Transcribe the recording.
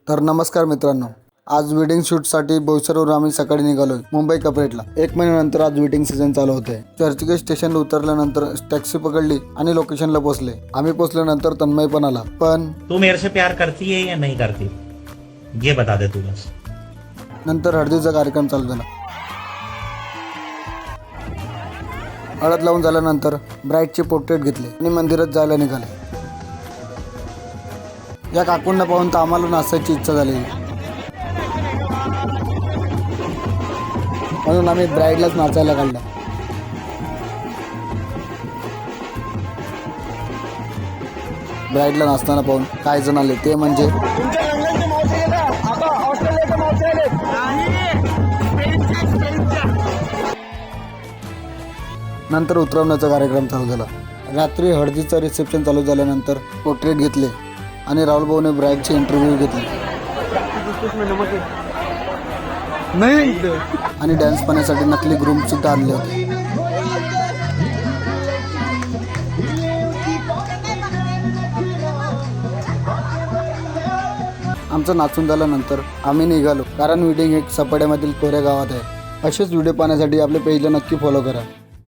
तर नमस्कार मित्रांनो, आज वेडिंग शूटसाठी बोईसरवरून आम्ही सकाळी निघालोय मुंबई कपरेटला। 1 महिन्यानंतर आज वेडिंग सीझन चालू होते। चर्चगेट स्टेशनला उतरल्यानंतर टॅक्सी पकडली आणि लोकेशनला पोहोचले। आम्ही पोहोचल्यानंतर तन्मय पण आला। पण तू मेरे से प्यार करती है या नहीं करती, ये बता दे तू बस। नंतर हळदीचा कार्यक्रम चालू झाला। हळद लावून झाल्यानंतर ब्राईडचे पोर्ट्रेट घेतले आणि मंदिरात जायला निघाले। या काकूंना पाहून तर आम्हाला नाचायची इच्छा झाली, म्हणून आम्ही ब्राईडलाच नाचायला काढलं। ब्राईडला नाचताना पाहून काय जण आले ते म्हणजे नंतर उतरवण्याचा कार्यक्रम चालू झाला। रात्री हळदीचं रिसेप्शन चालू झाल्यानंतर पोर्ट्रेट घेतले आणि राहुल भाऊने ब्राईडची इंटरव्ह्यू घेतली आणि डान्स पाहण्यासाठी नकली ग्रूम सुद्धा आणले होते। आमचं नाचून झाल्यानंतर आम्ही निघालो, कारण वेडिंग एक सपाट्यामधील कोऱ्या गावात आहे। असेच व्हिडिओ पाहण्यासाठी आपल्या पेजला नक्की फॉलो करा।